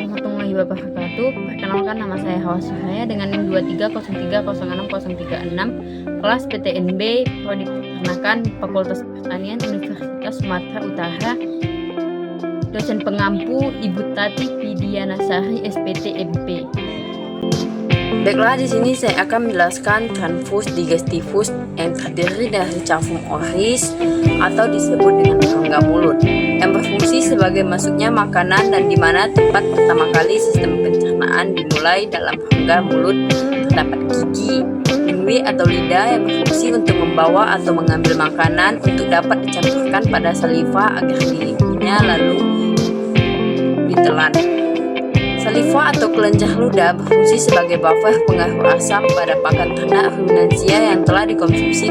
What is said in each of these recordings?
warahmatullahi wabarakatuh. Perkenalkan, nama saya Hawa Suhaya dengan NIM 23030606, kelas PTNB, Prodi Peternakan, Fakultas Pertanian, Universitas Sumatera Utara. Dosen pengampu Ibu Tati Pidianasari, SPT MP. Baiklah, di sini saya akan menjelaskan transfus digestivus yang terdiri dari cavum oris atau disebut dengan rongga mulut, yang berfungsi sebagai masuknya makanan dan di mana tempat pertama kali sistem pencernaan dimulai dalam rongga mulut terdapat gigi, lingui atau lidah yang berfungsi untuk membawa atau mengambil makanan untuk dapat dicampurkan pada saliva agar dirinya lalu ditelan. Saliva atau kelenjar ludah berfungsi sebagai buffer pengaruh asam pada pakan ternak ruminansia yang telah dikonsumsi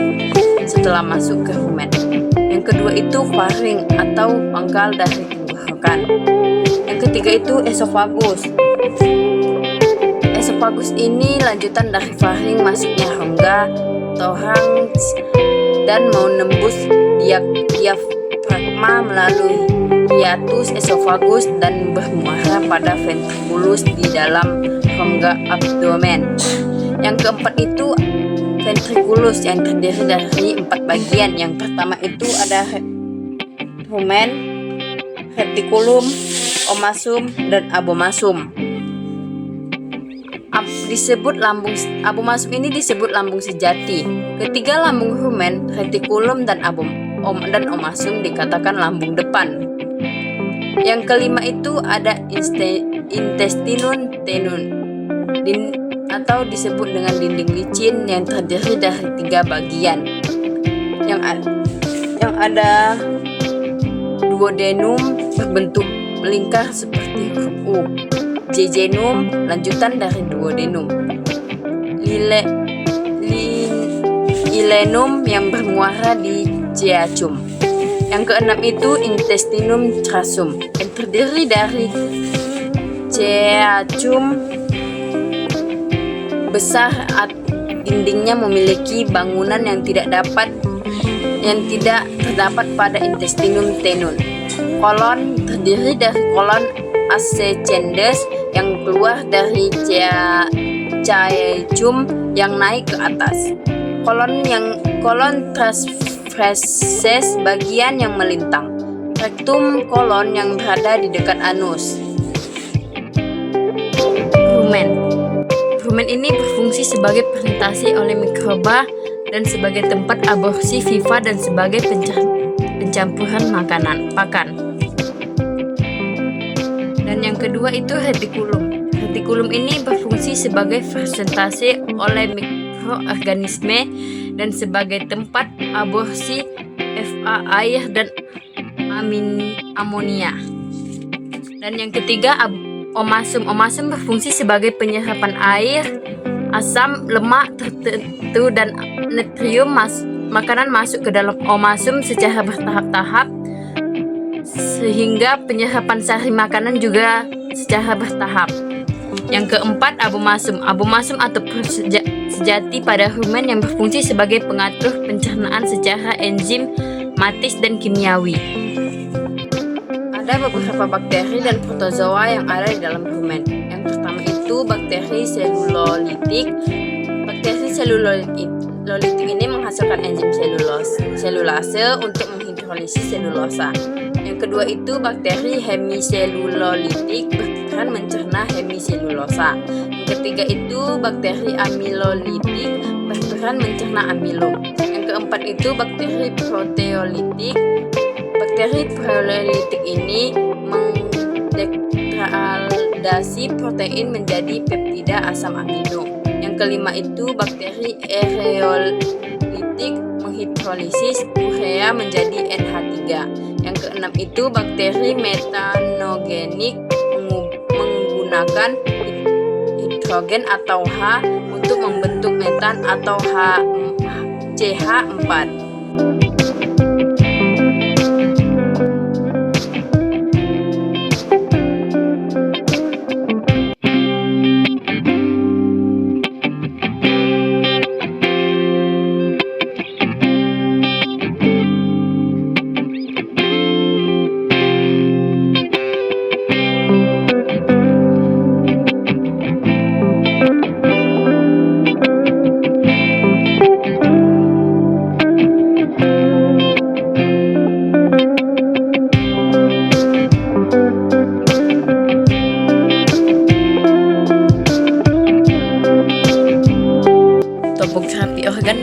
setelah masuk ke rumen. Yang kedua itu faring atau pangkal dari tenggorokan. Yang ketiga itu esofagus. Esofagus ini lanjutan dari faring masuknya rongga, thorax, dan menembus diafragma melalui hiatus esofagus dan bermuara pada ventriculus di dalam rongga abdomen. Yang keempat itu ventriculus yang terdiri dari 4 bagian. Yang pertama itu ada rumen, reticulum, omasum, dan abomasum. Abomasum ini disebut lambung sejati. Ketiga lambung rumen, reticulum, dan omasum dikatakan lambung depan. Yang kelima itu ada intestinum tenun atau disebut dengan dinding licin yang terdiri dari 3 bagian. Yang ada duodenum berbentuk melingkar seperti huruf U, jejunum lanjutan dari duodenum, ilenum yang bermuara di jeacum. Yang keenam itu intestinum trasum yang terdiri dari jeacum besar, dindingnya memiliki bangunan yang tidak terdapat pada intestinum tenun. Kolon terdiri dari kolon ascendens yang keluar dari jeacum yang naik ke atas. Kolon transversus bagian yang melintang. Rektum kolon yang berada di dekat anus. Rumen ini berfungsi sebagai fermentasi oleh mikroba dan sebagai tempat aborsi viva dan sebagai pencampuran pakan. Dan yang kedua itu reticulum. Reticulum ini berfungsi sebagai fermentasi oleh mikroorganisme dan sebagai tempat aborsi FA air dan amonia. Dan yang ketiga omasum. Omasum berfungsi sebagai penyerapan air, asam, lemak tertentu dan natrium makanan masuk ke dalam omasum secara bertahap-tahap sehingga penyerapan sari makanan juga secara bertahap. Yang keempat abomasum. Abomasum atau sejati pada rumen yang berfungsi sebagai pengatur pencernaan secara enzimatis dan kimiawi. Ada beberapa bakteri dan protozoa yang ada di dalam rumen. Yang pertama itu bakteri selulolitik. Bakteri selulolitik ini menghasilkan enzim selulase untuk menghidrolisis selulosa. Yang kedua itu bakteri hemiselulolitik berperan mencerna hemiselulosa. Yang ketiga itu bakteri amilolitik berperan mencerna amilum. Yang keempat itu bakteri proteolitik. Bakteri proteolitik ini mendegradasi protein menjadi peptida asam amino. Yang kelima itu bakteri ereolitik menghidrolisis urea menjadi NH3. Yang keenam itu bakteri metanogenik menggunakan hidrogen atau H untuk membentuk metan atau CH4.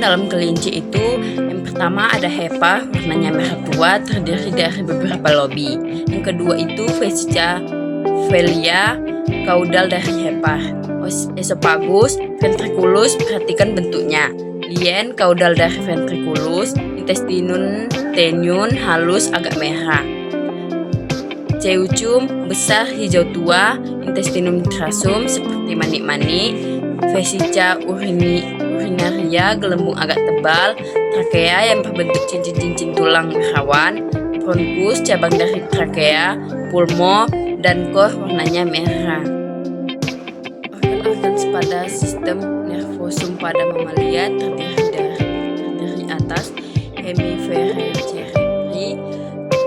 dalam kelinci itu, yang pertama ada hepa, warnanya merah tua, terdiri dari beberapa lobi. Yang kedua itu vesica velia, kaudal dari hepa. Esophagus, ventriculus, perhatikan bentuknya. Lien, kaudal dari ventriculus. Intestinum tenium, halus, agak merah. Ceucum, besar, hijau tua. Intestinum trasum, seperti manik-manik. Vesica urinaria, gelembung agak tebal. Trakea yang berbentuk cincin-cincin tulang berawan. Bronkus, cabang dari trakea. Pulmo dan kor warnanya merah. Organ-organ pada sistem nervosum pada mamalia terdiri dari atas hemisfer cerebri,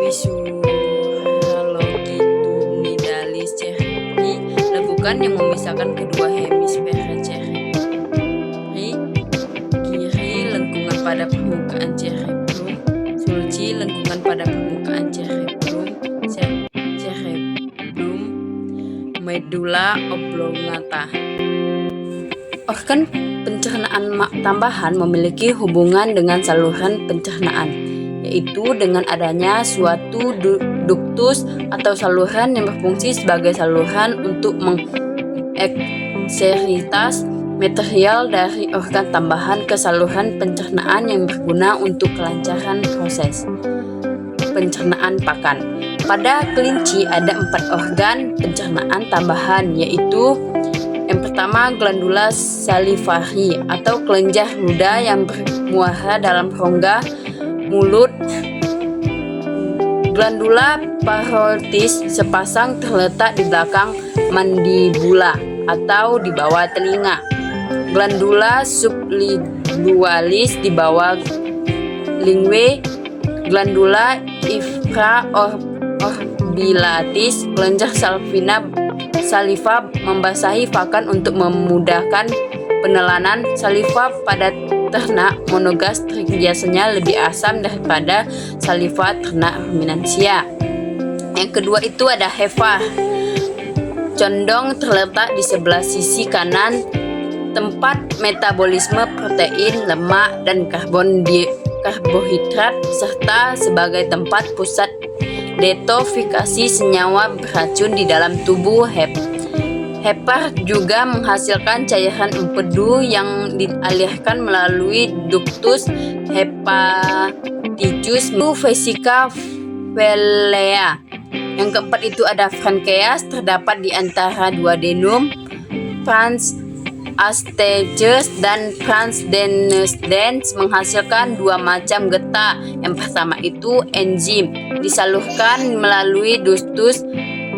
visualogitudinalis cerebri, lekukan yang memisahkan kedua hemisfer cerebri, kiri lengkungan pada permukaan cerebrum, sulci lengkungan pada permukaan cerebrum, medulla oblongata. Organ pencernaan tambahan memiliki hubungan dengan saluran pencernaan, yaitu dengan adanya suatu duktus atau saluran yang berfungsi sebagai saluran untuk mengekseritas material dari organ tambahan ke saluran pencernaan yang berguna untuk kelancaran proses pencernaan pakan. Pada kelinci ada 4 organ pencernaan tambahan, yaitu yang pertama glandula salivari atau kelenjar ludah yang bermuara dalam rongga mulut. Glandula parotis sepasang terletak di belakang mandibula atau di bawah telinga. Glandula sublingualis di bawah lingue. Glandula infraorbilatis, kelenjar saliva membasahi pakan untuk memudahkan penelanan. Saliva pada ternak monogastrik biasanya lebih asam daripada saliva ternak ruminansia. Yang kedua itu ada hefa, condong terletak di sebelah sisi kanan, tempat metabolisme protein, lemak, dan karbohidrat, serta sebagai tempat pusat detoksifikasi senyawa beracun di dalam tubuh. Hepa juga menghasilkan cairan empedu yang dialirkan melalui ductus hepaticus vesica velea. Yang keempat itu ada pankreas, terdapat di antara duodenum, pons astages dan pons denunsdens, menghasilkan 2 macam getah. Yang pertama itu enzim, disalurkan melalui ductus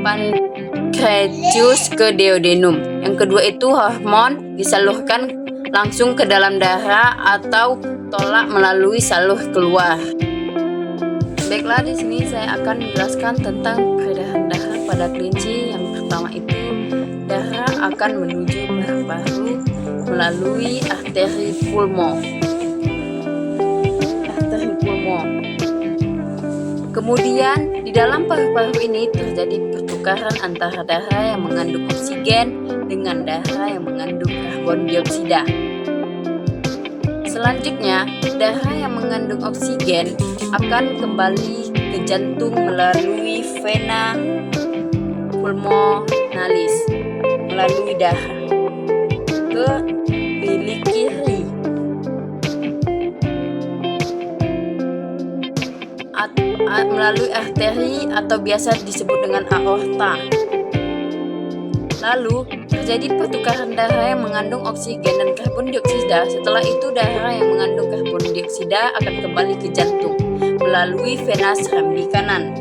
pancreatius ke duodenum. Yang kedua itu hormon, disalurkan langsung ke dalam darah atau tolak melalui salur keluar. Baiklah, di sini saya akan menjelaskan tentang peredaran darah pada kelinci. Yang pertama itu darah akan menuju paru-paru melalui arteri pulmo. Kemudian di dalam paru-paru ini terjadi pertukaran antara darah yang mengandung oksigen dengan darah yang mengandung karbon dioksida. Selanjutnya, darah yang mengandung oksigen akan kembali ke jantung melalui vena pulmonalis, melalui darah ke bilik kiri melalui arteri atau biasa disebut dengan aorta. Lalu terjadi pertukaran darah yang mengandung oksigen dan karbon dioksida. Setelah itu darah yang mengandung karbon dioksida akan kembali ke jantung melalui vena serambi kanan.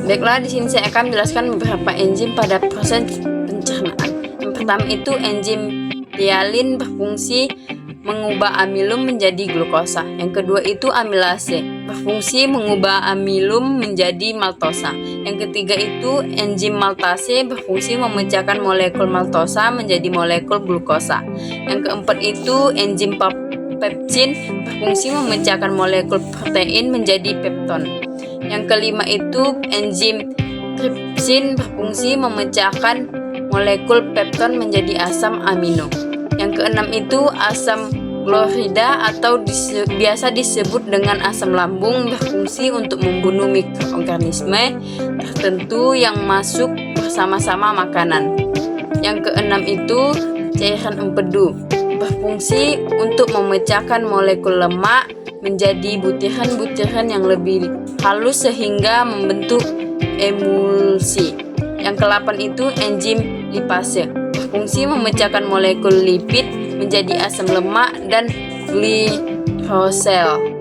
Baiklah, di sini saya akan menjelaskan beberapa enzim pada proses pencernaan. Yang pertama itu enzim tialin berfungsi mengubah amilum menjadi glukosa. Yang kedua itu amilase berfungsi mengubah amilum menjadi maltosa. Yang ketiga itu enzim maltase berfungsi memecahkan molekul maltosa menjadi molekul glukosa. Yang keempat itu enzim pepsin berfungsi memecahkan molekul protein menjadi pepton. Yang kelima itu enzim tripsin berfungsi memecahkan molekul pepton menjadi asam amino. Yang keenam itu asam klorida atau biasa disebut dengan asam lambung, berfungsi untuk membunuh mikroorganisme tertentu yang masuk bersama-sama makanan. Yang keenam itu cairan empedu, berfungsi untuk memecahkan molekul lemak menjadi butiran-butiran yang lebih halus sehingga membentuk emulsi. Yang ke-8 itu enzim lipase, berfungsi memecahkan molekul lipid menjadi asam lemak dan glikosel.